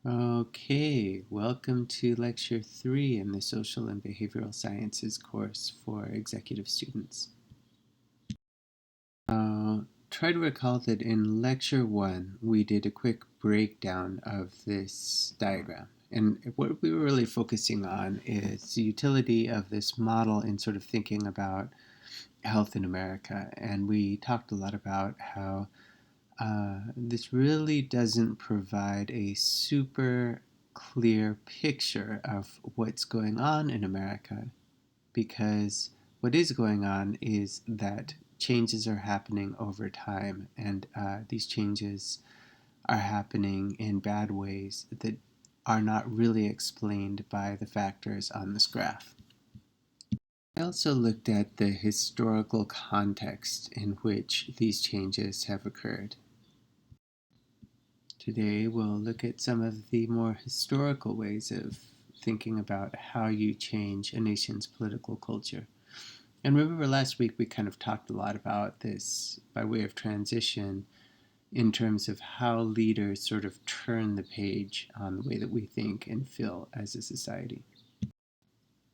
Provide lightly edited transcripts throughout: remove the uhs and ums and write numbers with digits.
Okay, welcome to Lecture 3 in the Social and Behavioral Sciences course for executive students. Try to recall that in Lecture 1 we did a quick breakdown of this diagram. And what we were really focusing on is the utility of this model in sort of thinking about health in America. And we talked a lot about how this really doesn't provide a super clear picture of what's going on in America, because what is going on is that changes are happening over time, and these changes are happening in bad ways that are not really explained by the factors on this graph. I also looked at the historical context in which these changes have occurred. Today we'll look at some of the more historical ways of thinking about how you change a nation's political culture. And remember last week we kind of talked a lot about this by way of transition in terms of how leaders sort of turn the page on the way that we think and feel as a society.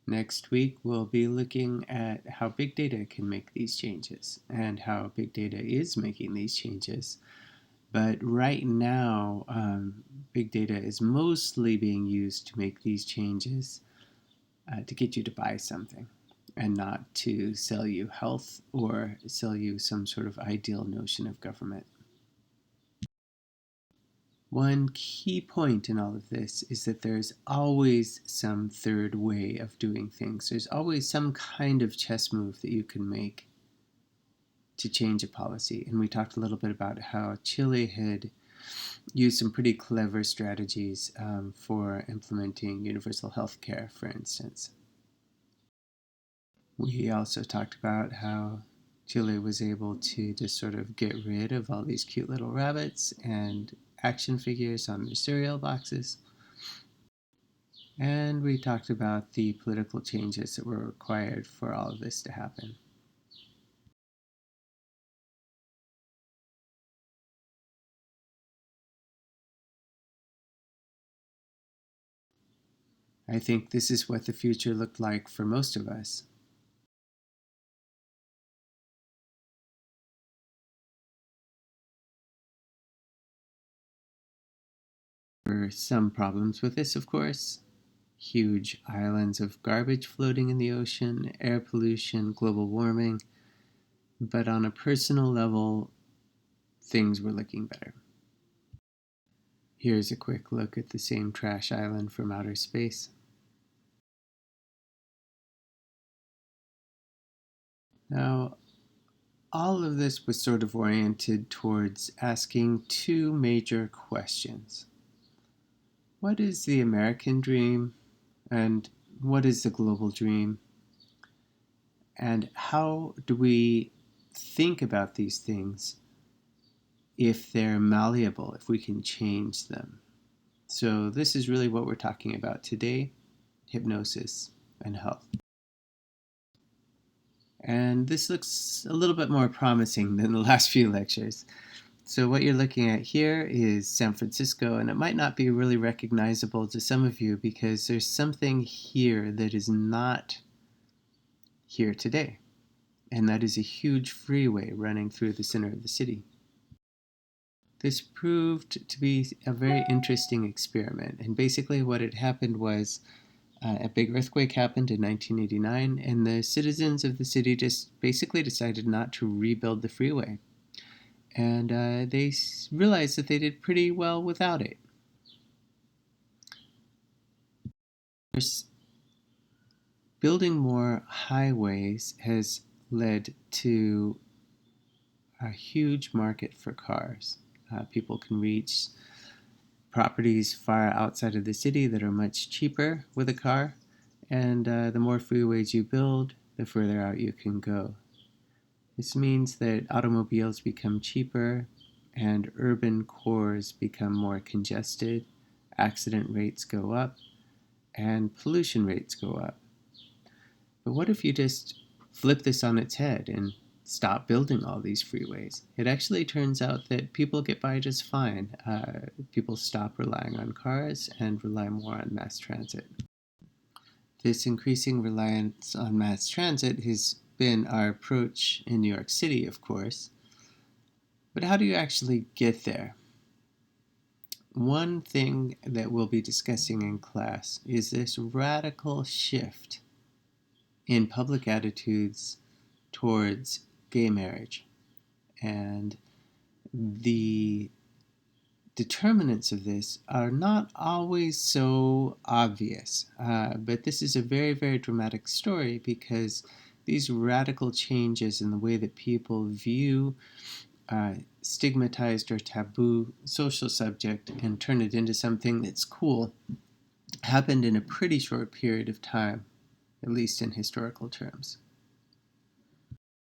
Next week we'll be looking at how big data can make these changes and how big data is making these changes. But right now, big data is mostly being used to make these changes to get you to buy something and not to sell you health or sell you some sort of ideal notion of government. One key point in all of this is that there's always some third way of doing things. There's always some kind of chess move that you can make to change a policy. And we talked a little bit about how Chile had used some pretty clever strategies for implementing universal health care, for instance. We also talked about how Chile was able to just sort of get rid of all these cute little rabbits and action figures on their cereal boxes. And we talked about the political changes that were required for all of this to happen. I think this is what the future looked like for most of us. There were some problems with this, of course. Huge islands of garbage floating in the ocean, air pollution, global warming. But on a personal level, things were looking better. Here's a quick look at the same trash island from outer space. Now, all of this was sort of oriented towards asking two major questions. What is the American dream, and what is the global dream? And how do we think about these things if they're malleable, if we can change them? So this is really what we're talking about today: hypnosis and health. And this looks a little bit more promising than the last few lectures. So what you're looking at here is San Francisco, and it might not be really recognizable to some of you because there's something here that is not here today, and that is a huge freeway running through the center of the city. This proved to be a very interesting experiment, and basically what had happened was a big earthquake happened in 1989, and the citizens of the city just basically decided not to rebuild the freeway. And they realized that they did pretty well without it. There's, building more highways has led to a huge market for cars. People can reach properties far outside of the city that are much cheaper with a car, and the more freeways you build, the further out you can go. This means that automobiles become cheaper and urban cores become more congested, accident rates go up, and pollution rates go up. But what if you just flip this on its head and stop building all these freeways. It actually turns out that people get by just fine. People stop relying on cars and rely more on mass transit. This increasing reliance on mass transit has been our approach in New York City, of course. But how do you actually get there? One thing that we'll be discussing in class is this radical shift in public attitudes towards gay marriage. And the determinants of this are not always so obvious. But this is a very, very dramatic story because these radical changes in the way that people view stigmatized or taboo social subject and turn it into something that's cool happened in a pretty short period of time, at least in historical terms.